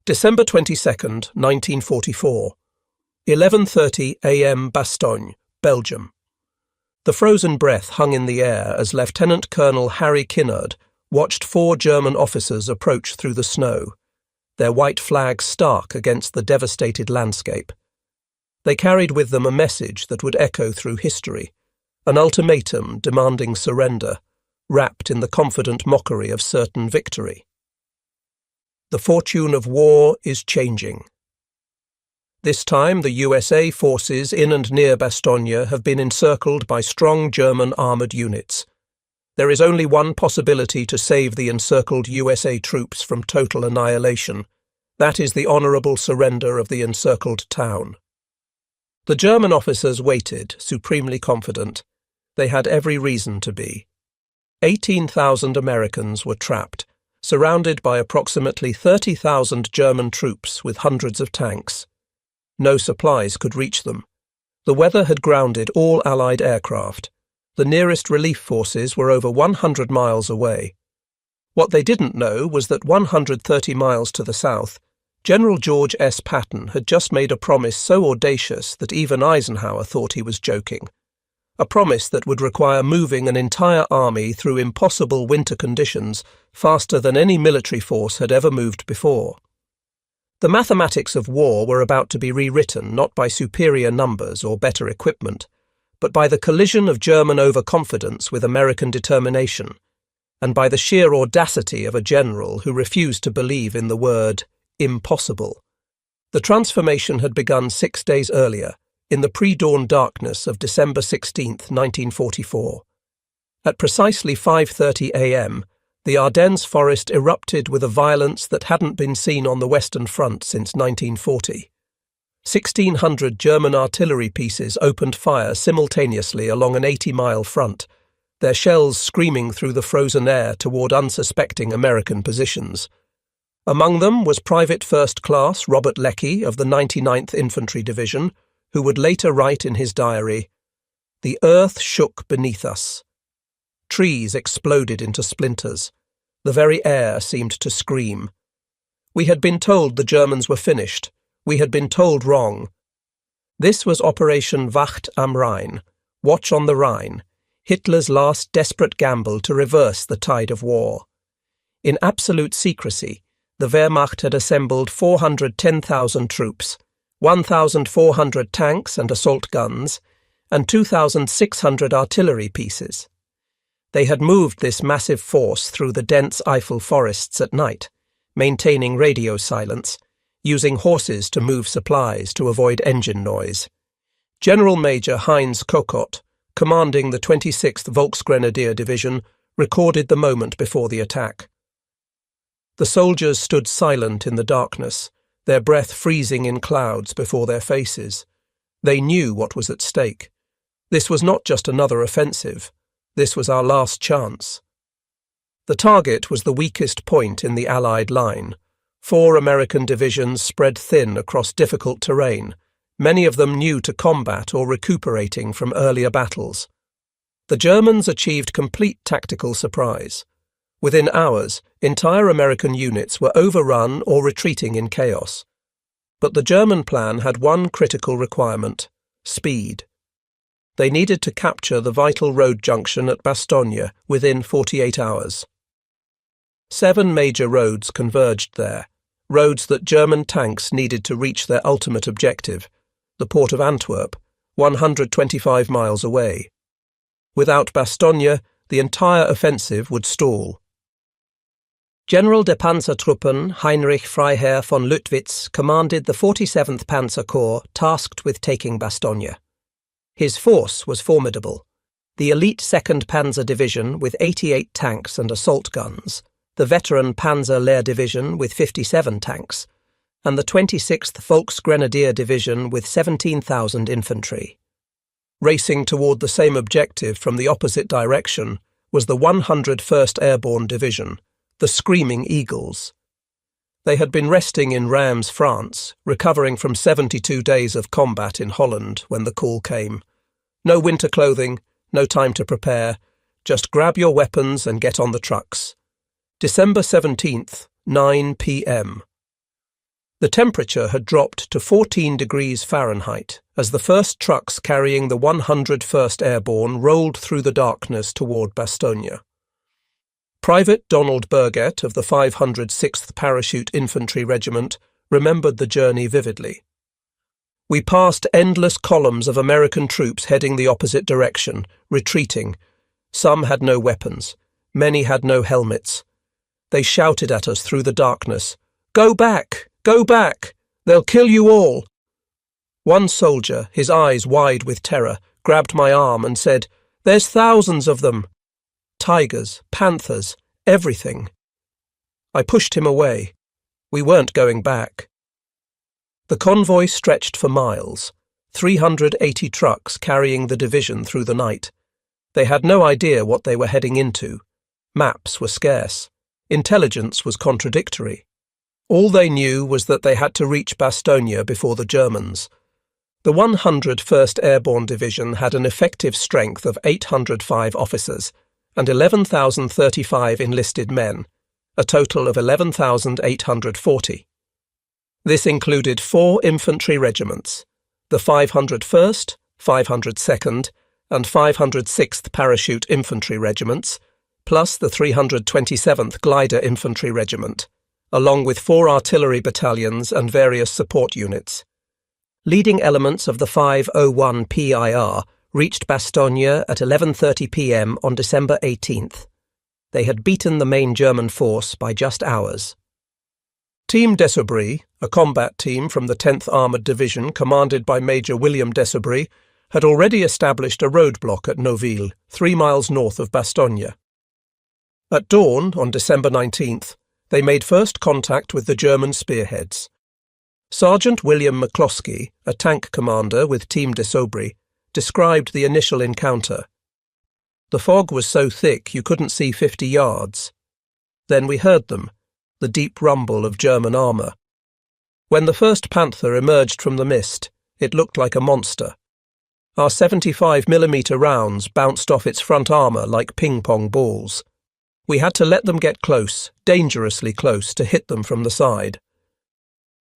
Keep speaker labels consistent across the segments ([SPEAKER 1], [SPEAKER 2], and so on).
[SPEAKER 1] December 22nd, 1944. 11:30 a.m. Bastogne, Belgium. The frozen breath hung in the air as Lieutenant Colonel Harry Kinnaird watched 4 German officers approach through the snow, their white flags stark against the devastated landscape. They carried with them a message that would echo through history, an ultimatum demanding surrender, wrapped in the confident mockery of certain victory. The fortune of war is changing. This time, the USA forces in and near Bastogne have been encircled by strong German armoured units. There is only one possibility to save the encircled USA troops from total annihilation. That is the honourable surrender of the encircled town. The German officers waited, supremely confident. They had every reason to be. 18,000 Americans were trapped, surrounded by approximately 30,000 German troops with hundreds of tanks. No supplies could reach them. The weather had grounded all Allied aircraft. The nearest relief forces were over 100 miles away. What they didn't know was that 130 miles to the south, General George S. Patton had just made a promise so audacious that even Eisenhower thought he was joking. A promise that would require moving an entire army through impossible winter conditions faster than any military force had ever moved before. The mathematics of war were about to be rewritten not by superior numbers or better equipment, but by the collision of German overconfidence with American determination, and by the sheer audacity of a general who refused to believe in the word impossible. The transformation had begun 6 days earlier, in the pre-dawn darkness of December 16, 1944. At precisely 5:30 a.m., the Ardennes forest erupted with a violence that hadn't been seen on the Western Front since 1940. 1,600 German artillery pieces opened fire simultaneously along an 80-mile front, their shells screaming through the frozen air toward unsuspecting American positions. Among them was Private First Class Robert Leckie of the 99th Infantry Division, who would later write in his diary, "The earth shook beneath us. Trees exploded into splinters. The very air seemed to scream. We had been told the Germans were finished. We had been told wrong." This was Operation Wacht am Rhein, Watch on the Rhine, Hitler's last desperate gamble to reverse the tide of war. In absolute secrecy, the Wehrmacht had assembled 410,000 troops, 1,400 tanks and assault guns, and 2,600 artillery pieces. They had moved this massive force through the dense Eifel forests at night, maintaining radio silence, using horses to move supplies to avoid engine noise. General Major Heinz Kokott, commanding the 26th Volksgrenadier Division, recorded the moment before the attack. The soldiers stood silent in the darkness, their breath freezing in clouds before their faces. They knew what was at stake. This was not just another offensive. This was our last chance. The target was the weakest point in the Allied line. 4 American divisions spread thin across difficult terrain, many of them new to combat or recuperating from earlier battles. The Germans achieved complete tactical surprise. Within hours, entire American units were overrun or retreating in chaos. But the German plan had one critical requirement: speed. They needed to capture the vital road junction at Bastogne within 48 hours. 7 major roads converged there, roads that German tanks needed to reach their ultimate objective, the port of Antwerp, 125 miles away. Without Bastogne, the entire offensive would stall. General der Panzertruppen Heinrich Freiherr von Luttwitz commanded the 47th Panzer Corps tasked with taking Bastogne. His force was formidable. The elite 2nd Panzer Division with 88 tanks and assault guns, the veteran Panzer Lehr Division with 57 tanks, and the 26th Volksgrenadier Division with 17,000 infantry. Racing toward the same objective from the opposite direction was the 101st Airborne Division, the Screaming Eagles. They had been resting in Reims, France, recovering from 72 days of combat in Holland when the call came. No winter clothing, no time to prepare, just grab your weapons and get on the trucks. December 17th, 9 p.m. The temperature had dropped to 14 degrees Fahrenheit as the first trucks carrying the 101st Airborne rolled through the darkness toward Bastogne. Private Donald Burgett of the 506th Parachute Infantry Regiment remembered the journey vividly. We passed endless columns of American troops heading the opposite direction, retreating. Some had no weapons. Many had no helmets. They shouted at us through the darkness, "Go back! Go back! They'll kill you all!" One soldier, his eyes wide with terror, grabbed my arm and said, "There's thousands of them! Tigers, panthers, everything." I pushed him away. We weren't going back. The convoy stretched for miles, 380 trucks carrying the division through the night. They had no idea what they were heading into. Maps were scarce. Intelligence was contradictory. All they knew was that they had to reach Bastogne before the Germans. The 101st Airborne Division had an effective strength of 805 officers and 11,035 enlisted men, a total of 11,840. This included 4 infantry regiments, the 501st, 502nd, and 506th Parachute Infantry Regiments, plus the 327th Glider Infantry Regiment, along with 4 artillery battalions and various support units. Leading elements of the 501 PIR reached Bastogne at 11:30 p.m. on December 18th. They had beaten the main German force by just hours. Team Desaubry, a combat team from the 10th Armoured Division commanded by Major William Desaubry, had already established a roadblock at Noville, 3 miles north of Bastogne. At dawn on December 19th, they made first contact with the German spearheads. Sergeant William McCloskey, a tank commander with Team Desaubry, described the initial encounter. The fog was so thick you couldn't see 50 yards. Then we heard them, the deep rumble of German armour. When the first Panther emerged from the mist, it looked like a monster. Our 75mm rounds bounced off its front armour like ping-pong balls. We had to let them get close, dangerously close, to hit them from the side.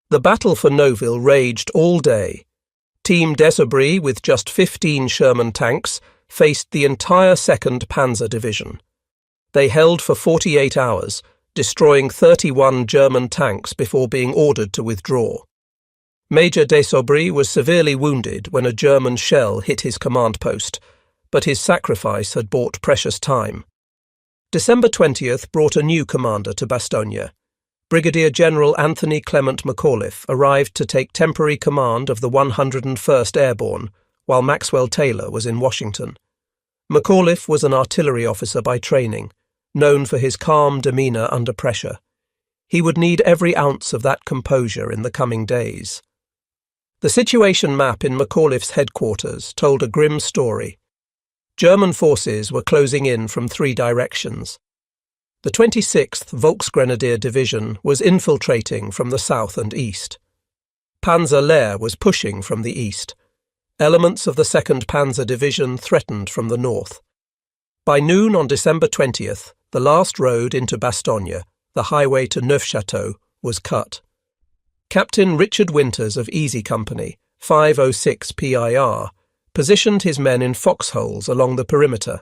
[SPEAKER 1] The battle for Noville raged all day. Team Desaubry, with just 15 Sherman tanks, faced the entire 2nd Panzer Division. They held for 48 hours, destroying 31 German tanks before being ordered to withdraw. Major Desaubry was severely wounded when a German shell hit his command post, but his sacrifice had bought precious time. December 20th brought a new commander to Bastogne. Brigadier General Anthony Clement McAuliffe arrived to take temporary command of the 101st Airborne, while Maxwell Taylor was in Washington. McAuliffe was an artillery officer by training, known for his calm demeanour under pressure. He would need every ounce of that composure in the coming days. The situation map in McAuliffe's headquarters told a grim story. German forces were closing in from 3 directions. The 26th Volksgrenadier Division was infiltrating from the south and east. Panzer Lehr was pushing from the east. Elements of the 2nd Panzer Division threatened from the north. By noon on December 20th, the last road into Bastogne, the highway to Neufchâteau, was cut. Captain Richard Winters of Easy Company, 506 PIR, positioned his men in foxholes along the perimeter.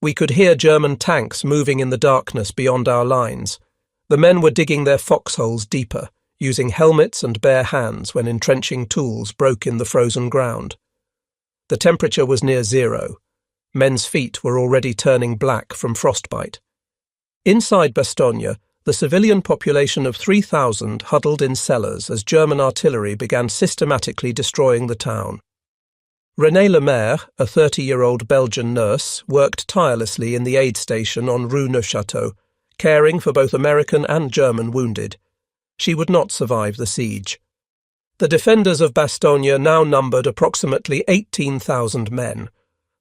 [SPEAKER 1] We could hear German tanks moving in the darkness beyond our lines. The men were digging their foxholes deeper, using helmets and bare hands when entrenching tools broke in the frozen ground. The temperature was near 0. Men's feet were already turning black from frostbite. Inside Bastogne, the civilian population of 3,000 huddled in cellars as German artillery began systematically destroying the town. Renée Lemaire, a 30-year-old Belgian nurse, worked tirelessly in the aid station on Rue Neufchâteau, caring for both American and German wounded. She would not survive the siege. The defenders of Bastogne now numbered approximately 18,000 men.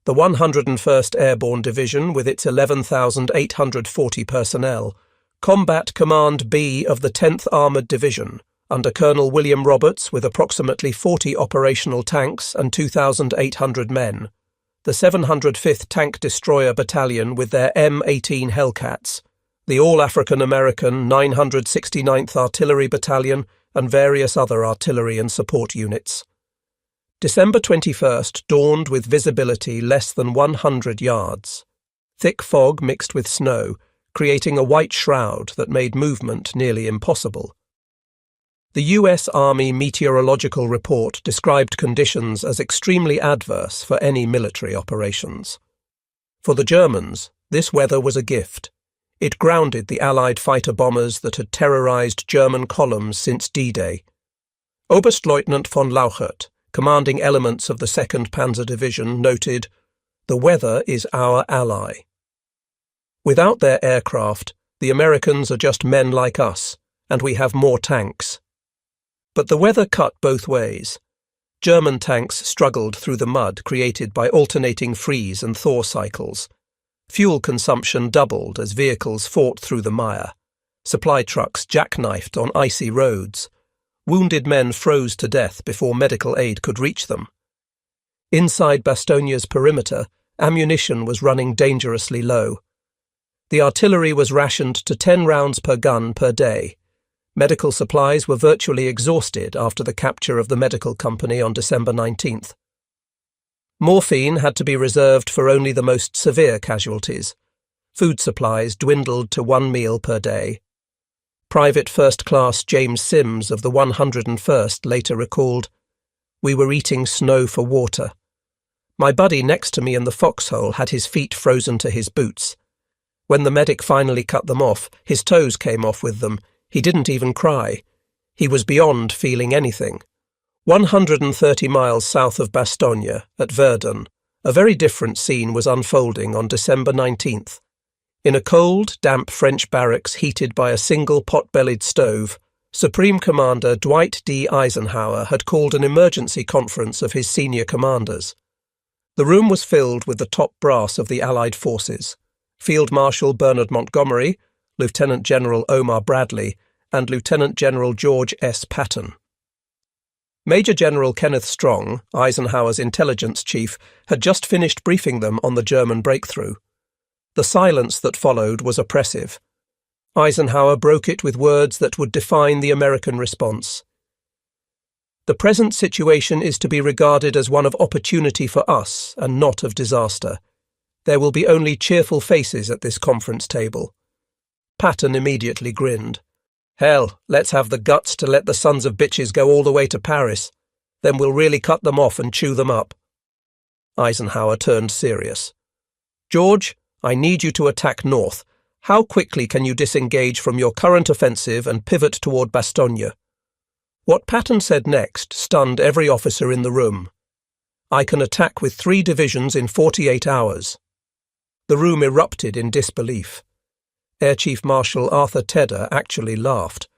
[SPEAKER 1] The 101st Airborne Division, with its 11,840 personnel, Combat Command B of the 10th Armoured Division, under Colonel William Roberts with approximately 40 operational tanks and 2,800 men, the 705th Tank Destroyer Battalion with their M18 Hellcats, the All-African American 969th Artillery Battalion, and various other artillery and support units. December 21st dawned with visibility less than 100 yards. Thick fog mixed with snow, creating a white shroud that made movement nearly impossible. The U.S. Army Meteorological Report described conditions as extremely adverse for any military operations. For the Germans, this weather was a gift. It grounded the Allied fighter-bombers that had terrorized German columns since D-Day. Oberstleutnant von Lauchert, commanding elements of the 2nd Panzer Division, noted, "The weather is our ally." Without their aircraft, the Americans are just men like us, and we have more tanks. But the weather cut both ways. German tanks struggled through the mud created by alternating freeze and thaw cycles. Fuel consumption doubled as vehicles fought through the mire. Supply trucks jackknifed on icy roads. Wounded men froze to death before medical aid could reach them. Inside Bastogne's perimeter, ammunition was running dangerously low. The artillery was rationed to 10 rounds per gun per day. Medical supplies were virtually exhausted after the capture of the medical company on December 19th. Morphine had to be reserved for only the most severe casualties. Food supplies dwindled to 1 meal per day. Private First Class James Sims of the 101st later recalled, "We were eating snow for water. My buddy next to me in the foxhole had his feet frozen to his boots. When the medic finally cut them off, his toes came off with them. He didn't even cry. He was beyond feeling anything." 130 miles south of Bastogne, at Verdun, a very different scene was unfolding on December 19th. In a cold, damp French barracks heated by a single pot-bellied stove, Supreme Commander Dwight D. Eisenhower had called an emergency conference of his senior commanders. The room was filled with the top brass of the Allied forces: Field Marshal Bernard Montgomery, Lieutenant General Omar Bradley, and Lieutenant General George S. Patton. Major General Kenneth Strong, Eisenhower's intelligence chief, had just finished briefing them on the German breakthrough. The silence that followed was oppressive. Eisenhower broke it with words that would define the American response. "The present situation is to be regarded as one of opportunity for us and not of disaster. There will be only cheerful faces at this conference table." Patton immediately grinned. "Hell, let's have the guts to let the sons of bitches go all the way to Paris. Then we'll really cut them off and chew them up." Eisenhower turned serious. "George, I need you to attack north. How quickly can you disengage from your current offensive and pivot toward Bastogne?" What Patton said next stunned every officer in the room. "I can attack with 3 divisions in 48 hours. The room erupted in disbelief. Air Chief Marshal Arthur Tedder actually laughed.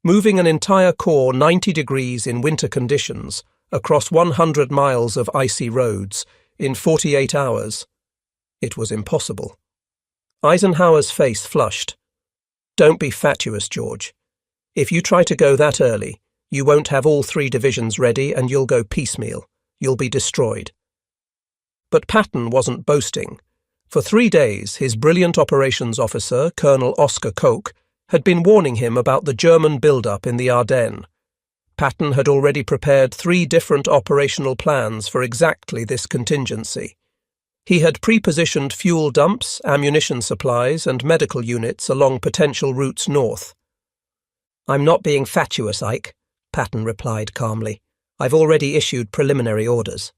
[SPEAKER 1] Moving an entire corps 90 degrees in winter conditions across 100 miles of icy roads in 48 hours. It was impossible. Eisenhower's face flushed. "Don't be fatuous, George. If you try to go that early, you won't have all 3 divisions ready and you'll go piecemeal. You'll be destroyed." But Patton wasn't boasting. For 3 days, his brilliant operations officer, Colonel Oscar Koch, had been warning him about the German build-up in the Ardennes. Patton had already prepared 3 different operational plans for exactly this contingency. He had pre-positioned fuel dumps, ammunition supplies, and medical units along potential routes north. "I'm not being fatuous, Ike," Patton replied calmly. "I've already issued preliminary orders.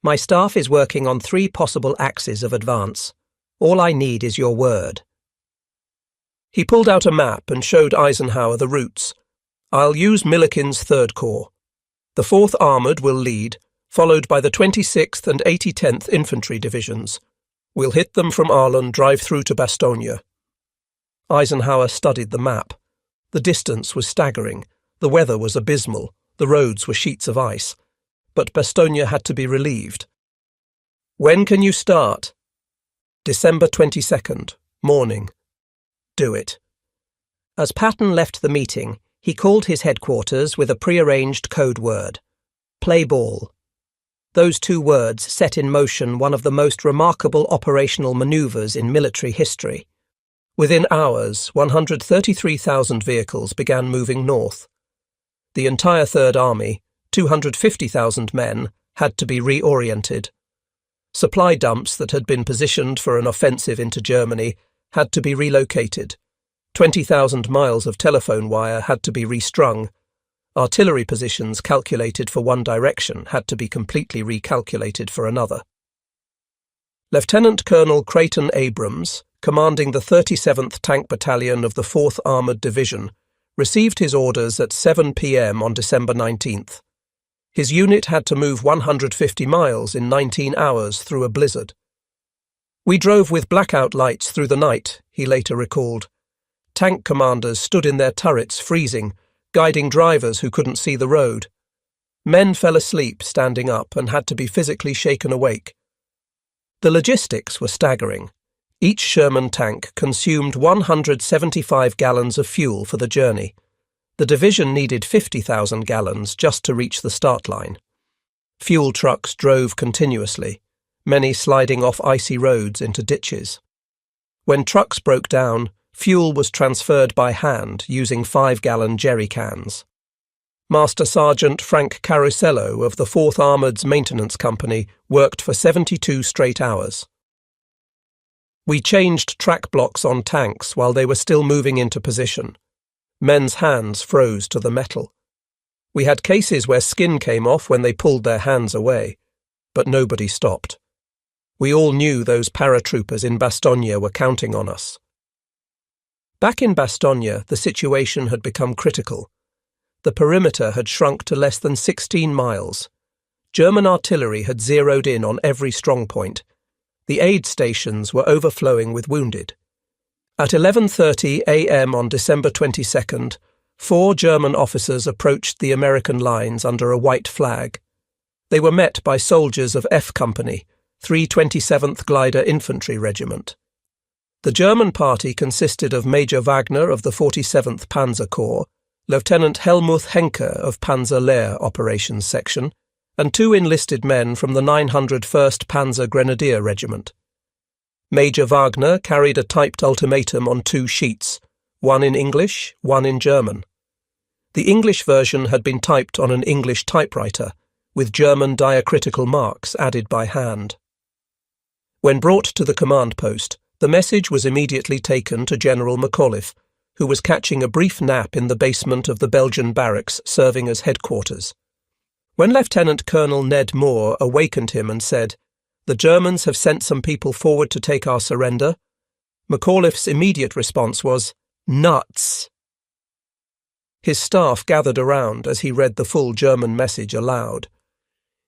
[SPEAKER 1] My staff is working on 3 possible axes of advance. All I need is your word." He pulled out a map and showed Eisenhower the routes. "I'll use Milliken's 3rd Corps. The 4th Armoured will lead, followed by the 26th and 8010th Infantry Divisions. We'll hit them from Arlon, drive through to Bastogne." Eisenhower studied the map. The distance was staggering, the weather was abysmal, the roads were sheets of ice. But Bastogne had to be relieved. "When can you start?" "December 22nd, morning." "Do it." As Patton left the meeting, he called his headquarters with a pre-arranged code word: "Play ball." Those 2 words set in motion one of the most remarkable operational maneuvers in military history. Within hours, 133,000 vehicles began moving north. The entire Third Army, 250,000 men, had to be reoriented. Supply dumps that had been positioned for an offensive into Germany had to be relocated. 20,000 miles of telephone wire had to be restrung. Artillery positions calculated for one direction had to be completely recalculated for another. Lieutenant Colonel Creighton Abrams, commanding the 37th Tank Battalion of the 4th Armoured Division, received his orders at 7 p.m. on December 19th. His unit had to move 150 miles in 19 hours through a blizzard. "We drove with blackout lights through the night," he later recalled. Tank commanders stood in their turrets freezing, guiding drivers who couldn't see the road. Men fell asleep standing up and had to be physically shaken awake. The logistics were staggering. Each Sherman tank consumed 175 gallons of fuel for the journey. The division needed 50,000 gallons just to reach the start line. Fuel trucks drove continuously, many sliding off icy roads into ditches. When trucks broke down, fuel was transferred by hand using 5-gallon jerry cans. Master Sergeant Frank Carusello of the 4th Armoured's Maintenance Company worked for 72 straight hours. "We changed track blocks on tanks while they were still moving into position. Men's hands froze to the metal. We had cases where skin came off when they pulled their hands away, but nobody stopped. We all knew those paratroopers in Bastogne were counting on us." Back in Bastogne, the situation had become critical. The perimeter had shrunk to less than 16 miles. German artillery had zeroed in on every strongpoint. The aid stations were overflowing with wounded. At 11:30 a.m. on December 22nd, 4 German officers approached the American lines under a white flag. They were met by soldiers of F Company, 327th Glider Infantry Regiment. The German party consisted of Major Wagner of the 47th Panzer Corps, Lieutenant Helmuth Henke of Panzer Lehr Operations Section, and 2 enlisted men from the 901st Panzer Grenadier Regiment. Major Wagner carried a typed ultimatum on 2 sheets, one in English, one in German. The English version had been typed on an English typewriter, with German diacritical marks added by hand. When brought to the command post, the message was immediately taken to General McAuliffe, who was catching a brief nap in the basement of the Belgian barracks serving as headquarters. When Lieutenant Colonel Ned Moore awakened him and said, "The Germans have sent some people forward to take our surrender," McAuliffe's immediate response was, "Nuts!" His staff gathered around as he read the full German message aloud.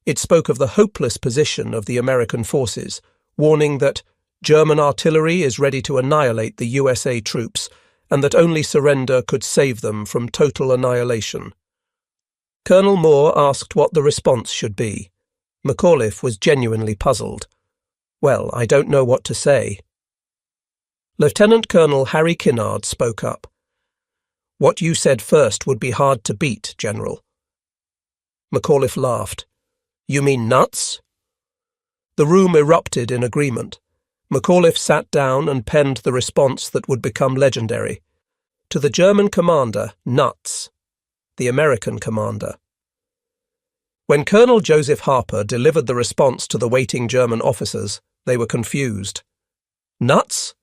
[SPEAKER 1] It spoke of the hopeless position of the American forces, warning that German artillery is ready to annihilate the USA troops, and that only surrender could save them from total annihilation. Colonel Moore asked what the response should be. McAuliffe was genuinely puzzled. "Well, I don't know what to say." Lieutenant Colonel Harry Kinnard spoke up. "What you said first would be hard to beat, General." McAuliffe laughed. "You mean nuts?" The room erupted in agreement. McAuliffe sat down and penned the response that would become legendary. To the German commander, nuts. The American commander. When Colonel Joseph Harper delivered the response to the waiting German officers, they were confused. "Nuts?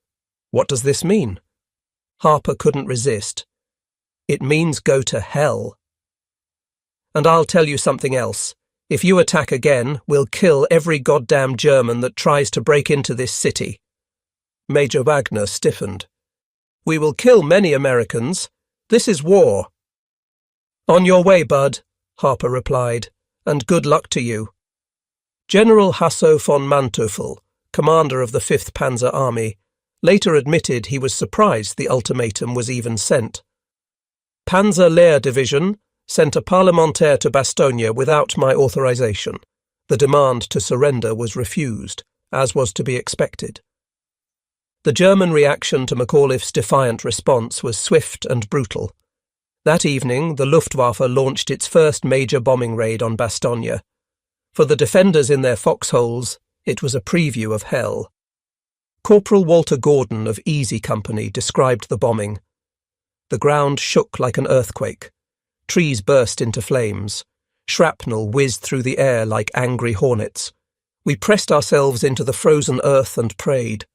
[SPEAKER 1] What does this mean?" Harper couldn't resist. "It means go to hell. And I'll tell you something else. If you attack again, we'll kill every goddamn German that tries to break into this city." Major Wagner stiffened. "We will kill many Americans. This is war." "On your way, bud," Harper replied, "and good luck to you." General Hasso von Manteuffel, commander of the 5th Panzer Army, later admitted he was surprised the ultimatum was even sent. "Panzer Lehr Division sent a parlementaire to Bastogne without my authorization. The demand to surrender was refused, as was to be expected." The German reaction to McAuliffe's defiant response was swift and brutal. That evening, the Luftwaffe launched its first major bombing raid on Bastogne. For the defenders in their foxholes, it was a preview of hell. Corporal Walter Gordon of Easy Company described the bombing. The ground shook like an earthquake. Trees burst into flames. Shrapnel whizzed through the air like angry hornets. We pressed ourselves into the frozen earth and prayed.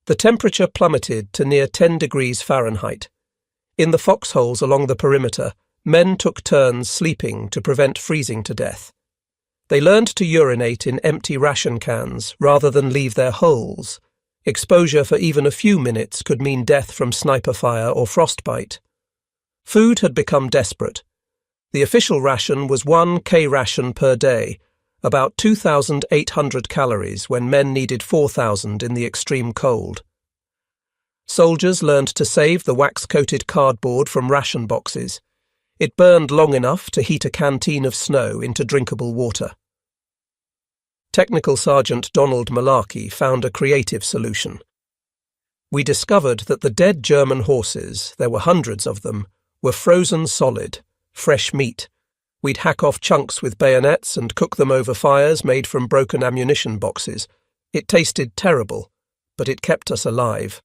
[SPEAKER 1] The temperature plummeted to near 10 degrees Fahrenheit. In the foxholes along the perimeter, men took turns sleeping to prevent freezing to death. They learned to urinate in empty ration cans rather than leave their holes. Exposure for even a few minutes could mean death from sniper fire or frostbite. Food had become desperate. The official ration was 1 K-ration per day, about 2,800 calories when men needed 4,000 in the extreme cold. Soldiers learned to save the wax-coated cardboard from ration boxes. It burned long enough to heat a canteen of snow into drinkable water. Technical Sergeant Donald Malarkey found a creative solution. We discovered that the dead German horses, there were hundreds of them, were frozen solid, fresh meat. We'd hack off chunks with bayonets and cook them over fires made from broken ammunition boxes. It tasted terrible, but it kept us alive.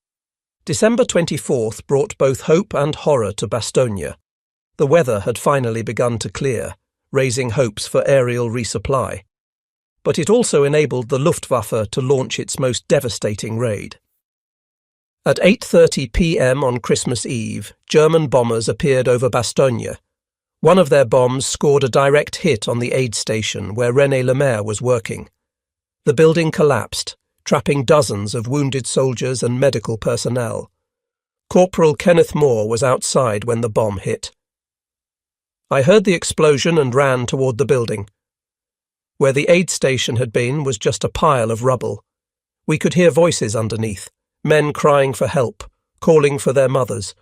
[SPEAKER 1] December 24th brought both hope and horror to Bastogne. The weather had finally begun to clear, raising hopes for aerial resupply. But it also enabled the Luftwaffe to launch its most devastating raid. At 8:30 p.m. on Christmas Eve, German bombers appeared over Bastogne. One of their bombs scored a direct hit on the aid station where René Lemaire was working. The building collapsed, trapping dozens of wounded soldiers and medical personnel. Corporal Kenneth Moore was outside when the bomb hit. I heard the explosion and ran toward the building. Where the aid station had been was just a pile of rubble. We could hear voices underneath, men crying for help, calling for their mothers.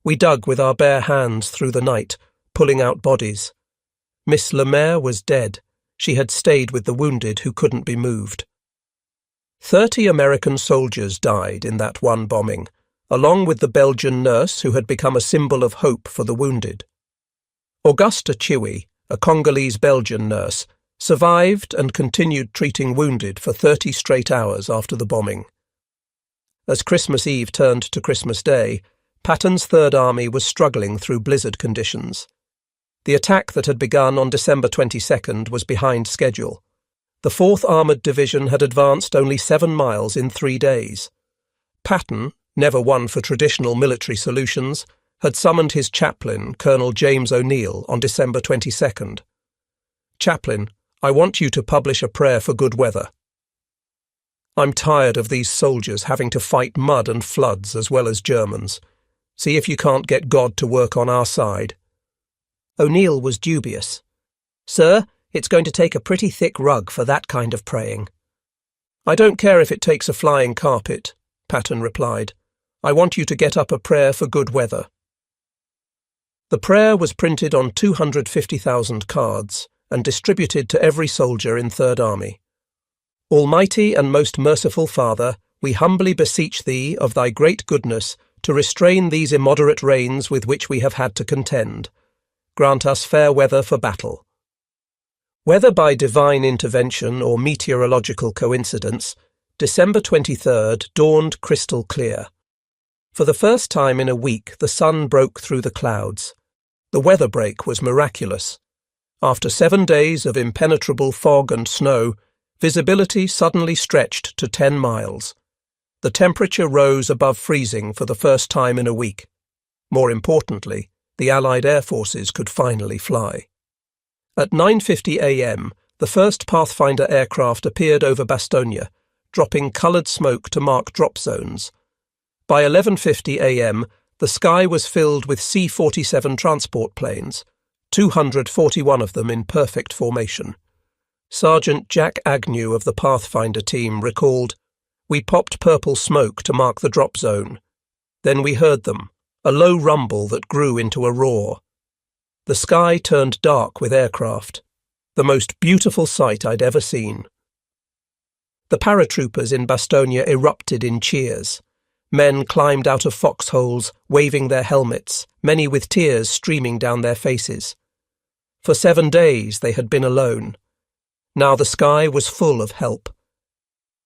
[SPEAKER 1] We dug with our bare hands through the night, pulling out bodies. Miss Lemaire was dead. She had stayed with the wounded who couldn't be moved. 30 American soldiers died in that one bombing, along with the Belgian nurse who had become a symbol of hope for the wounded. Augusta Chiwi, a Congolese-Belgian nurse, survived and continued treating wounded for 30 straight hours after the bombing. As Christmas Eve turned to Christmas Day, Patton's Third Army was struggling through blizzard conditions. The attack that had begun on December 22nd was behind schedule. The 4th Armoured Division had advanced only 7 miles in 3 days. Patton, never one for traditional military solutions, had summoned his chaplain, Colonel James O'Neill, on December 22nd. "Chaplain, I want you to publish a prayer for good weather. I'm tired of these soldiers having to fight mud and floods as well as Germans. See if you can't get God to work on our side." O'Neill was dubious. "Sir, it's going to take a pretty thick rug for that kind of praying." "I don't care if it takes a flying carpet," Patton replied. "I want you to get up a prayer for good weather." The prayer was printed on 250,000 cards and distributed to every soldier in Third Army. "Almighty and most merciful Father, we humbly beseech Thee of Thy great goodness to restrain these immoderate rains with which we have had to contend. Grant us fair weather for battle." Whether by divine intervention or meteorological coincidence, December 23rd dawned crystal clear. For the first time in a week, the sun broke through the clouds. The weather break was miraculous. After 7 days of impenetrable fog and snow, visibility suddenly stretched to 10 miles. The temperature rose above freezing for the first time in a week. More importantly, the Allied air forces could finally fly. At 9:50 a.m., the first Pathfinder aircraft appeared over Bastogne, dropping coloured smoke to mark drop zones. By 11:50 a.m., the sky was filled with C-47 transport planes, 241 of them in perfect formation. Sergeant Jack Agnew of the Pathfinder team recalled, "We popped purple smoke to mark the drop zone. Then we heard them, a low rumble that grew into a roar. The sky turned dark with aircraft, the most beautiful sight I'd ever seen." The paratroopers in Bastogne erupted in cheers. Men climbed out of foxholes, waving their helmets, many with tears streaming down their faces. For 7 days they had been alone. Now the sky was full of help.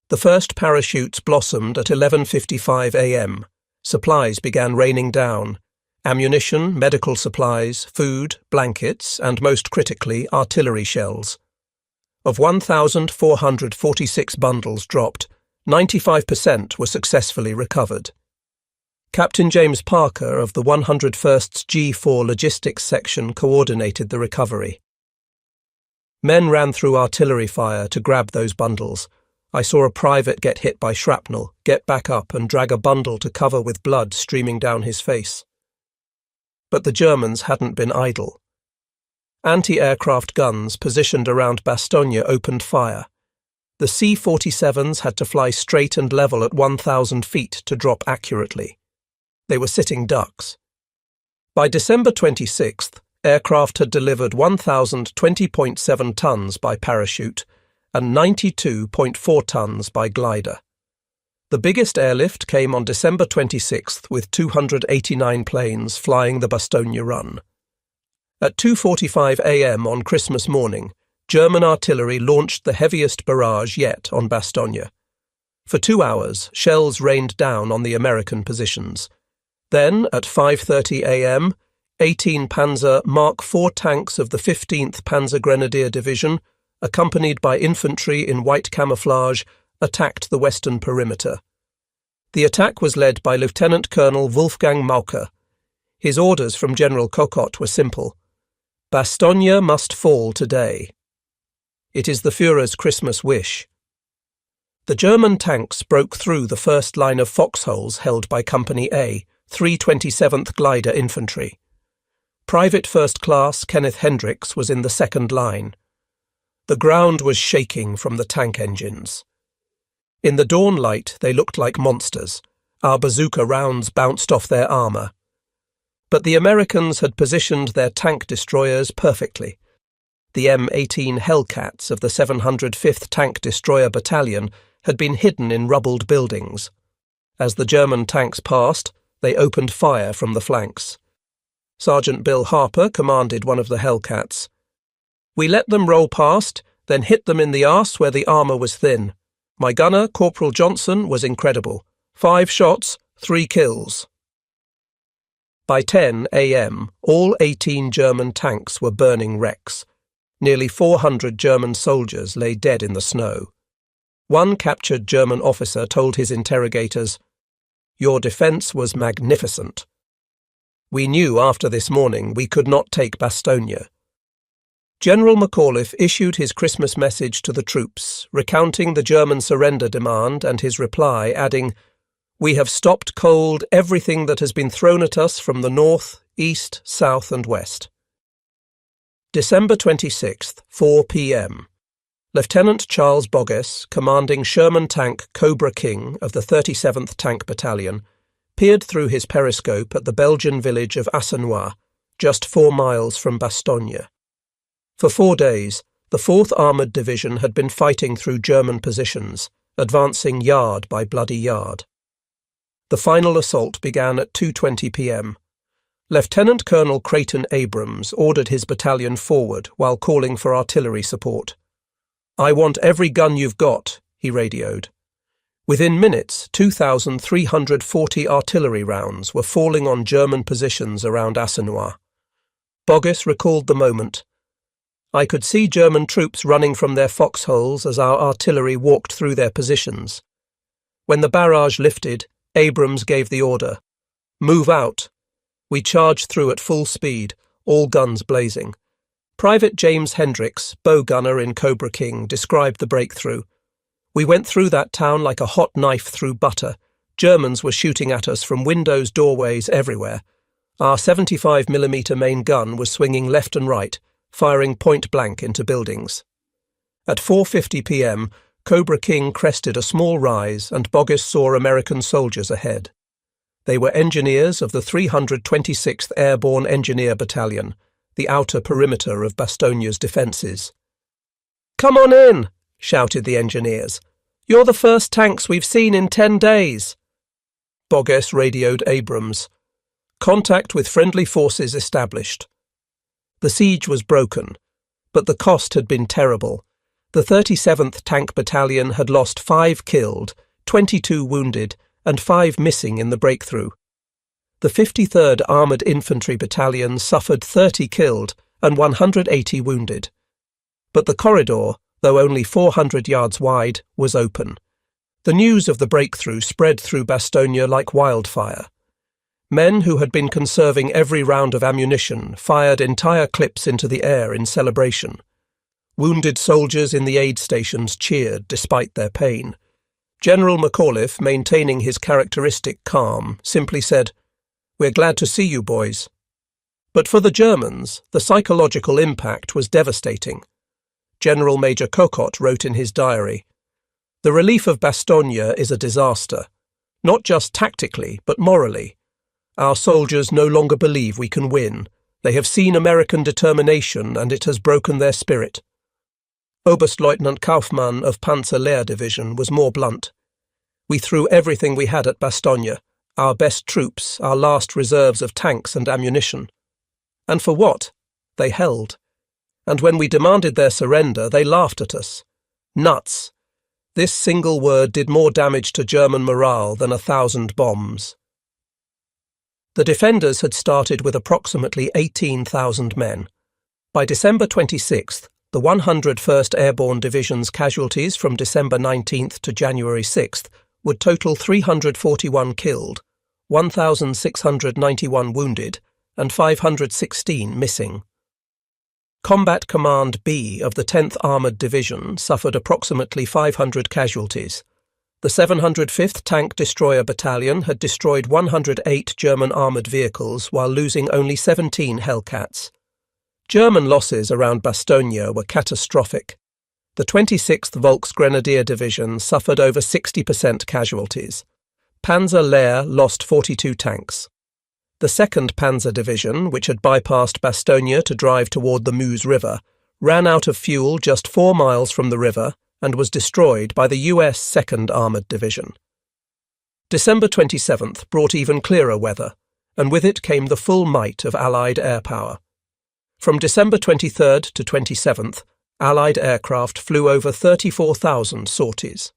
[SPEAKER 1] The first parachutes blossomed at 11:55 a.m. Supplies began raining down. Ammunition, medical supplies, food, blankets, and most critically, artillery shells. Of 1,446 bundles dropped, 95% were successfully recovered. Captain James Parker of the 101st G4 Logistics Section coordinated the recovery. Men ran through artillery fire to grab those bundles. I saw a private get hit by shrapnel, get back up and drag a bundle to cover with blood streaming down his face. But the Germans hadn't been idle. Anti-aircraft guns positioned around Bastogne opened fire. The C-47s had to fly straight and level at 1,000 feet to drop accurately. They were sitting ducks. By December 26th, aircraft had delivered 1,020.7 tons by parachute and 92.4 tons by glider. The biggest airlift came on December 26th with 289 planes flying the Bastogne run. At 2:45 a.m. on Christmas morning, German artillery launched the heaviest barrage yet on Bastogne. For 2 hours, shells rained down on the American positions. Then, at 5:30 a.m., 18 Panzer Mark IV tanks of the 15th Panzer Grenadier Division, accompanied by infantry in white camouflage, attacked the western perimeter. The attack was led by Lieutenant Colonel Wolfgang Maucker. His orders from General Kokott were simple. Bastogne must fall today. It is the Führer's Christmas wish. The German tanks broke through the first line of foxholes held by Company A, 327th Glider Infantry. Private First Class Kenneth Hendricks was in the second line. The ground was shaking from the tank engines. In the dawn light, they looked like monsters. Our bazooka rounds bounced off their armour. But the Americans had positioned their tank destroyers perfectly. The M18 Hellcats of the 705th Tank Destroyer Battalion had been hidden in rubbled buildings. As the German tanks passed, they opened fire from the flanks. Sergeant Bill Harper commanded one of the Hellcats. We let them roll past, then hit them in the arse where the armour was thin. My gunner, Corporal Johnson, was incredible. 5 shots, 3 kills. By 10 a.m., all 18 German tanks were burning wrecks. Nearly 400 German soldiers lay dead in the snow. One captured German officer told his interrogators, "Your defence was magnificent." We knew after this morning we could not take Bastogne. General McAuliffe issued his Christmas message to the troops, recounting the German surrender demand and his reply, adding, "We have stopped cold everything that has been thrown at us from the north, east, south and west." December 26th, 4 p.m. Lieutenant Charles Bulge, commanding Sherman Tank Cobra King of the 37th Tank Battalion, peered through his periscope at the Belgian village of Assenois, just 4 miles from Bastogne. For 4 days, the 4th Armoured Division had been fighting through German positions, advancing yard by bloody yard. The final assault began at 2:20 p.m. Lieutenant Colonel Creighton Abrams ordered his battalion forward while calling for artillery support. "I want every gun you've got," he radioed. Within minutes, 2,340 artillery rounds were falling on German positions around Assenois. Bulge recalled the moment. "I could see German troops running from their foxholes as our artillery walked through their positions. When the barrage lifted, Abrams gave the order, 'Move out.' We charged through at full speed, all guns blazing. Private James Hendricks, bow gunner in Cobra King, described the breakthrough. We went through that town like a hot knife through butter. Germans were shooting at us from windows, doorways, everywhere. Our 75mm main gun was swinging left and right, firing point blank into buildings. At 4:50 p.m., Cobra King crested a small rise and Bulge saw American soldiers ahead. They were engineers of the 326th Airborne Engineer Battalion, the outer perimeter of Bastogne's defences. "Come on in!" shouted the engineers. "You're the first tanks we've seen in 10 days. Bulge radioed Abrams. Contact with friendly forces established. The siege was broken, but the cost had been terrible. The 37th Tank Battalion had lost 5 killed, 22 wounded, and 5 missing in the breakthrough. The 53rd Armoured Infantry Battalion suffered 30 killed and 180 wounded. But the corridor, though only 400 yards wide, was open. The news of the breakthrough spread through Bastogne like wildfire. Men who had been conserving every round of ammunition fired entire clips into the air in celebration. Wounded soldiers in the aid stations cheered despite their pain. General McAuliffe, maintaining his characteristic calm, simply said, "We're glad to see you, boys." But for the Germans, the psychological impact was devastating. General Major Cocotte wrote in his diary, "The relief of Bastogne is a disaster, not just tactically, but morally. Our soldiers no longer believe we can win. They have seen American determination and it has broken their spirit." Oberstleutnant Kaufmann of Panzer Lehr Division was more blunt. "We threw everything we had at Bastogne, our best troops, our last reserves of tanks and ammunition. And for what? They held. And when we demanded their surrender, they laughed at us. Nuts. This single word did more damage to German morale than 1,000 bombs." The defenders had started with approximately 18,000 men. By December 26th, the 101st Airborne Division's casualties from December 19th to January 6th would total 341 killed, 1,691 wounded, and 516 missing. Combat Command B of the 10th Armoured Division suffered approximately 500 casualties. The 705th Tank Destroyer Battalion had destroyed 108 German armoured vehicles while losing only 17 Hellcats. German losses around Bastogne were catastrophic. The 26th Volksgrenadier Division suffered over 60% casualties. Panzer Lehr lost 42 tanks. The 2nd Panzer Division, which had bypassed Bastogne to drive toward the Meuse River, ran out of fuel just 4 miles from the river and was destroyed by the US 2nd Armoured Division. December 27th brought even clearer weather, and with it came the full might of Allied air power. From December 23rd to 27th, Allied aircraft flew over 34,000 sorties.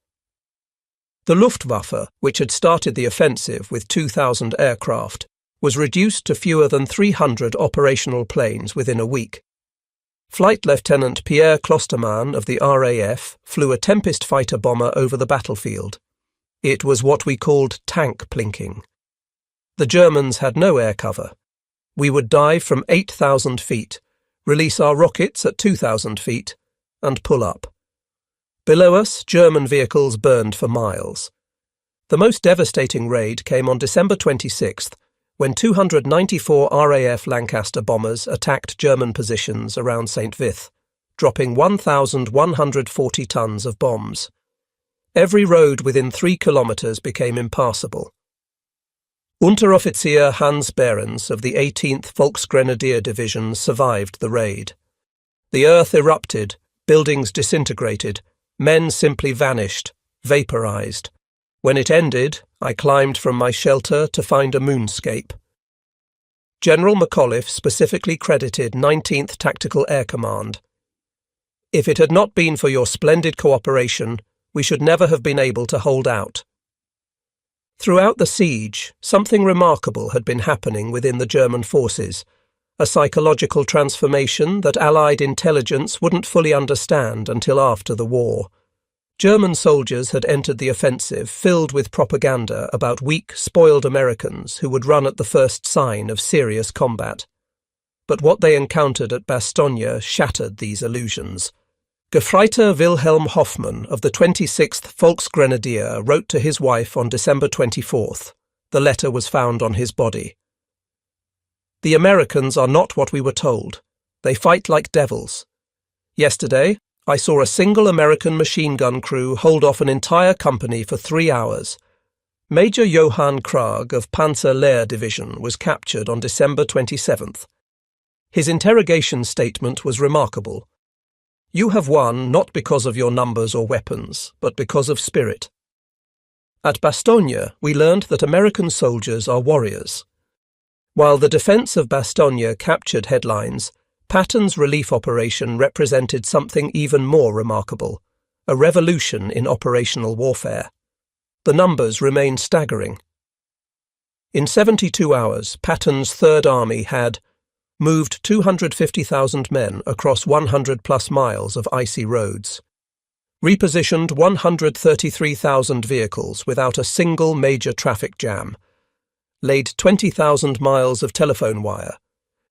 [SPEAKER 1] The Luftwaffe, which had started the offensive with 2,000 aircraft, was reduced to fewer than 300 operational planes within a week. Flight Lieutenant Pierre Klostermann of the RAF flew a Tempest fighter bomber over the battlefield. It was what we called tank plinking. The Germans had no air cover. We would dive from 8,000 feet, release our rockets at 2,000 feet, and pull up. Below us, German vehicles burned for miles. The most devastating raid came on December 26th, when 294 RAF Lancaster bombers attacked German positions around St. Vith, dropping 1,140 tons of bombs. Every road within 3 kilometres became impassable. Unteroffizier Hans Behrens of the 18th Volksgrenadier Division survived the raid. The earth erupted, buildings disintegrated, men simply vanished, vaporized. When it ended, I climbed from my shelter to find a moonscape. General McAuliffe specifically credited 19th Tactical Air Command. "If it had not been for your splendid cooperation, we should never have been able to hold out." Throughout the siege, something remarkable had been happening within the German forces, a psychological transformation that Allied intelligence wouldn't fully understand until after the war. German soldiers had entered the offensive filled with propaganda about weak, spoiled Americans who would run at the first sign of serious combat. But what they encountered at Bastogne shattered these illusions. Gefreiter Wilhelm Hoffmann of the 26th Volksgrenadier wrote to his wife on December 24th. The letter was found on his body. "The Americans are not what we were told. They fight like devils. Yesterday, I saw a single American machine gun crew hold off an entire company for 3 hours. Major Johann Krag of Panzer Lehr Division was captured on December 27th. His interrogation statement was remarkable. You have won not because of your numbers or weapons, but because of spirit. At Bastogne, we learned that American soldiers are warriors. While the defense of Bastogne captured headlines, Patton's relief operation represented something even more remarkable, a revolution in operational warfare. The numbers remained staggering. In 72 hours, Patton's Third Army had moved 250,000 men across 100-plus miles of icy roads, repositioned 133,000 vehicles without a single major traffic jam, laid 20,000 miles of telephone wire,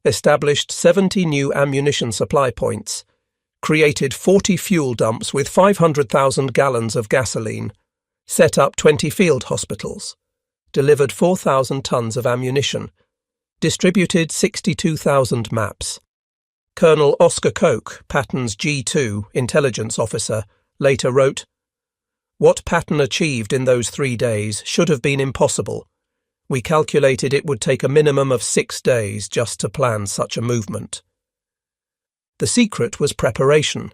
[SPEAKER 1] established 70 new ammunition supply points, created 40 fuel dumps with 500,000 gallons of gasoline, set up 20 field hospitals, delivered 4,000 tons of ammunition, distributed 62,000 maps. Colonel Oscar Koch, Patton's G2 intelligence officer, later wrote, "What Patton achieved in those 3 days should have been impossible. We calculated it would take a minimum of 6 days just to plan such a movement." The secret was preparation.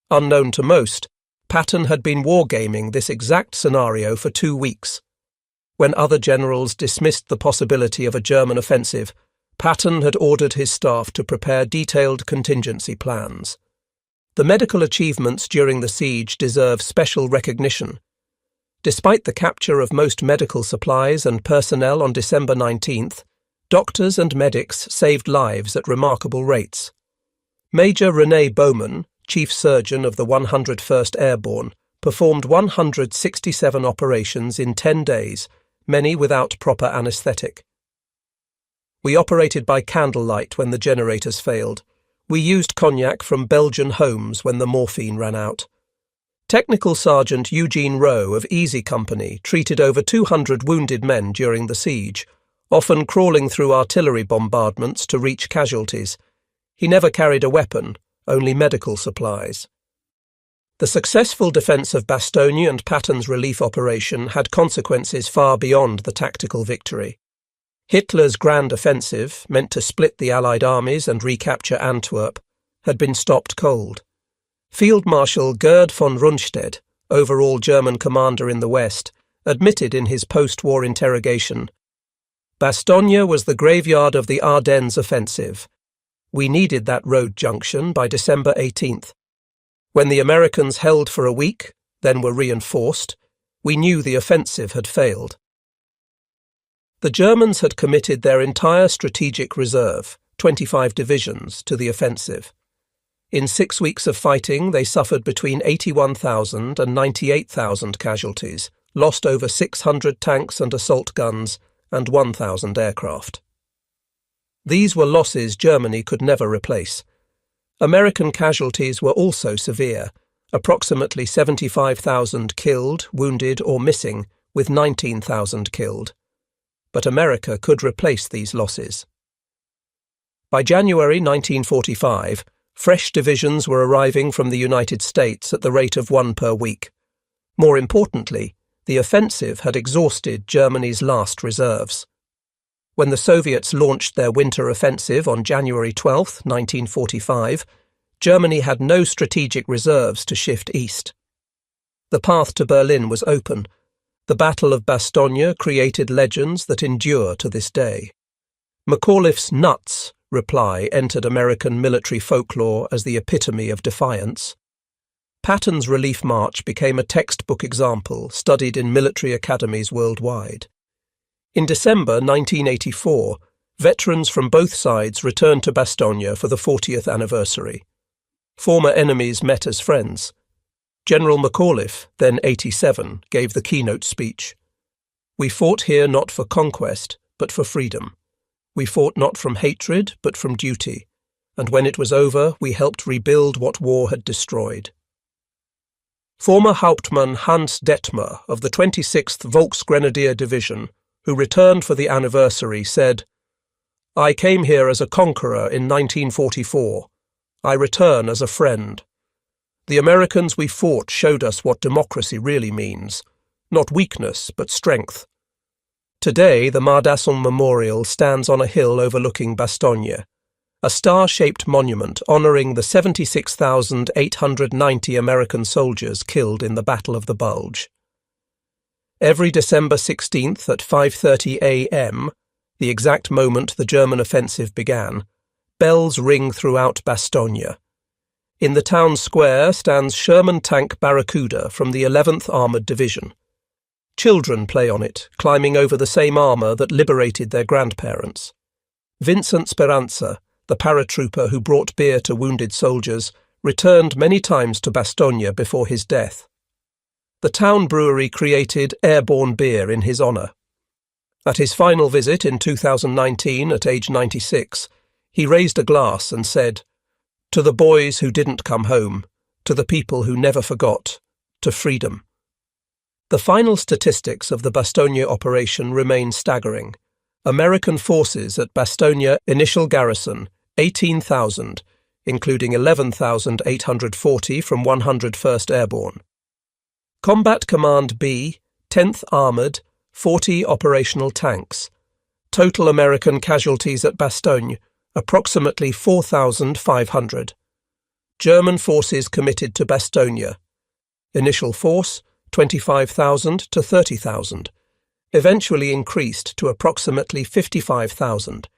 [SPEAKER 1] Unknown to most, Patton had been wargaming this exact scenario for 2 weeks. When other generals dismissed the possibility of a German offensive, Patton had ordered his staff to prepare detailed contingency plans. The medical achievements during the siege deserve special recognition. Despite the capture of most medical supplies and personnel on December 19th, doctors and medics saved lives at remarkable rates. Major René Bowman, chief surgeon of the 101st Airborne, performed 167 operations in 10 days, many without proper anaesthetic. We operated by candlelight when the generators failed. We used cognac from Belgian homes when the morphine ran out. Technical Sergeant Eugene Rowe of Easy Company treated over 200 wounded men during the siege, often crawling through artillery bombardments to reach casualties. He never carried a weapon, only medical supplies. The successful defence of Bastogne and Patton's relief operation had consequences far beyond the tactical victory. Hitler's grand offensive, meant to split the Allied armies and recapture Antwerp, had been stopped cold. Field Marshal Gerd von Rundstedt, overall German commander in the West, admitted in his post-war interrogation, "Bastogne was the graveyard of the Ardennes offensive. We needed that road junction by December 18th. When the Americans held for a week, then were reinforced, we knew the offensive had failed." The Germans had committed their entire strategic reserve, 25 divisions, to the offensive. In 6 weeks of fighting, they suffered between 81,000 and 98,000 casualties, lost over 600 tanks and assault guns, and 1,000 aircraft. These were losses Germany could never replace. American casualties were also severe, approximately 75,000 killed, wounded, or missing, with 19,000 killed. But America could replace these losses. By January 1945, fresh divisions were arriving from the United States at the rate of 1 per week. More importantly, the offensive had exhausted Germany's last reserves. When the Soviets launched their winter offensive on January 12, 1945, Germany had no strategic reserves to shift east. The path to Berlin was open. The Battle of Bastogne created legends that endure to this day. McAuliffe's "nuts" reply entered American military folklore as the epitome of defiance. Patton's relief march became a textbook example studied in military academies worldwide. In December 1984, veterans from both sides returned to Bastogne for the 40th anniversary. Former enemies met as friends. General McAuliffe, then 87, gave the keynote speech. "We fought here not for conquest, but for freedom. We fought not from hatred, but from duty, and when it was over, we helped rebuild what war had destroyed." Former Hauptmann Hans Detmer of the 26th Volksgrenadier Division, who returned for the anniversary, said, "I came here as a conqueror in 1944. I return as a friend. The Americans we fought showed us what democracy really means, not weakness, but strength." Today, the Mardasson Memorial stands on a hill overlooking Bastogne, a star-shaped monument honouring the 76,890 American soldiers killed in the Battle of the Bulge. Every December 16th at 5:30 a.m., the exact moment the German offensive began, bells ring throughout Bastogne. In the town square stands Sherman tank Barracuda from the 11th Armoured Division. Children play on it, climbing over the same armour that liberated their grandparents. Vincent Speranza, the paratrooper who brought beer to wounded soldiers, returned many times to Bastogne before his death. The town brewery created airborne beer in his honour. At his final visit in 2019, at age 96, he raised a glass and said, "To the boys who didn't come home, to the people who never forgot, to freedom." The final statistics of the Bastogne operation remain staggering. American forces at Bastogne initial garrison, 18,000, including 11,840 from 101st Airborne. Combat Command B, 10th Armoured, 40 operational tanks. Total American casualties at Bastogne, approximately 4,500. German forces committed to Bastogne. Initial force, 25,000 to 30,000. Eventually increased to approximately 55,000.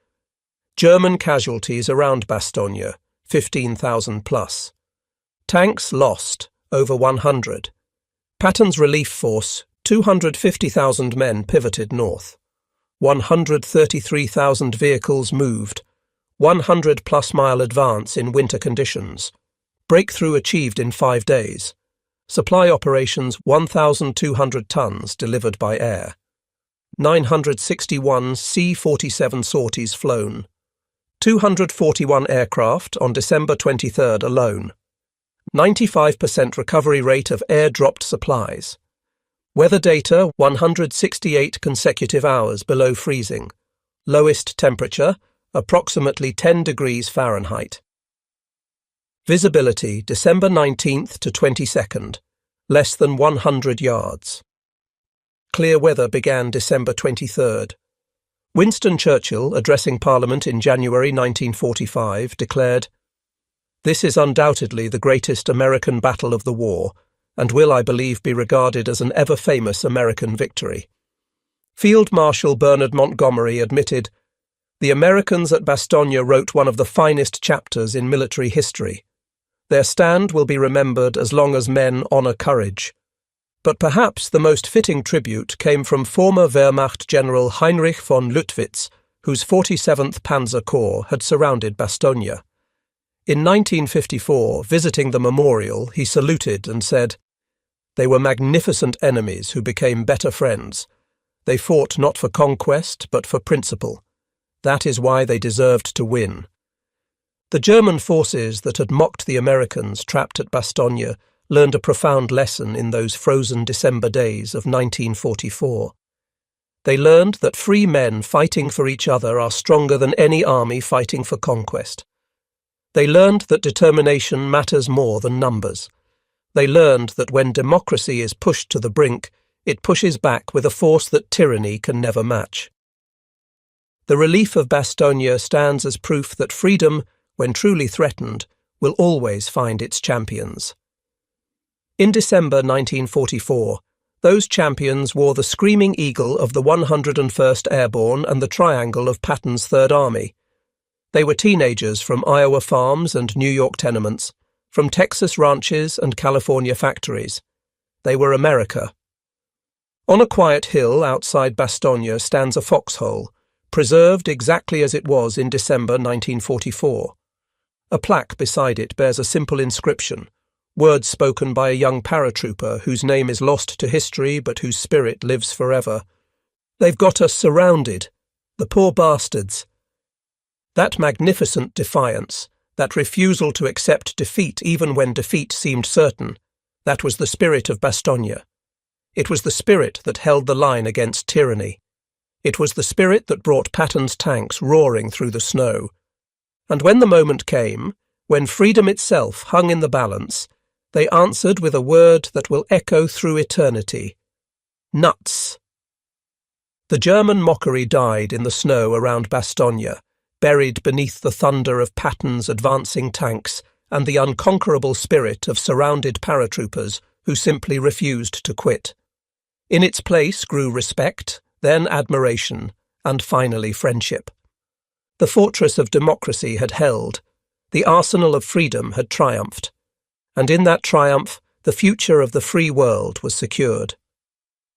[SPEAKER 1] German casualties around Bastogne, 15,000 plus. Tanks lost, over 100. Patton's relief force, 250,000 men pivoted north. 133,000 vehicles moved. 100-plus mile advance in winter conditions. Breakthrough achieved in 5 days. Supply operations 1,200 tons delivered by air. 961 C-47 sorties flown. 241 aircraft on December 23rd alone. 95% recovery rate of air-dropped supplies. Weather data 168 consecutive hours below freezing. Lowest temperature approximately 10 degrees Fahrenheit. Visibility December 19th to 22nd, less than 100 yards. Clear weather began December 23rd. Winston Churchill, addressing Parliament in January 1945, declared, "This is undoubtedly the greatest American battle of the war, and will, I believe, be regarded as an ever-famous American victory." Field Marshal Bernard Montgomery admitted, "The Americans at Bastogne wrote one of the finest chapters in military history. Their stand will be remembered as long as men honour courage." But perhaps the most fitting tribute came from former Wehrmacht General Heinrich von Luttwitz, whose 47th Panzer Corps had surrounded Bastogne. In 1954, visiting the memorial, he saluted and said, "They were magnificent enemies who became better friends. They fought not for conquest, but for principle. That is why they deserved to win." The German forces that had mocked the Americans trapped at Bastogne learned a profound lesson in those frozen December days of 1944. They learned that free men fighting for each other are stronger than any army fighting for conquest. They learned that determination matters more than numbers. They learned that when democracy is pushed to the brink, it pushes back with a force that tyranny can never match. The relief of Bastogne stands as proof that freedom, when truly threatened, will always find its champions. In December 1944, those champions wore the Screaming Eagle of the 101st Airborne and the Triangle of Patton's Third Army. They were teenagers from Iowa farms and New York tenements, from Texas ranches and California factories. They were America. On a quiet hill outside Bastogne stands a foxhole, preserved exactly as it was in December 1944. A plaque beside it bears a simple inscription, words spoken by a young paratrooper whose name is lost to history but whose spirit lives forever. "They've got us surrounded, the poor bastards." That magnificent defiance, that refusal to accept defeat even when defeat seemed certain, that was the spirit of Bastogne. It was the spirit that held the line against tyranny. It was the spirit that brought Patton's tanks roaring through the snow. And when the moment came, when freedom itself hung in the balance, they answered with a word that will echo through eternity: nuts. The German mockery died in the snow around Bastogne, buried beneath the thunder of Patton's advancing tanks and the unconquerable spirit of surrounded paratroopers who simply refused to quit. In its place grew respect, then admiration, and finally friendship. The fortress of democracy had held, the arsenal of freedom had triumphed, and in that triumph the future of the free world was secured.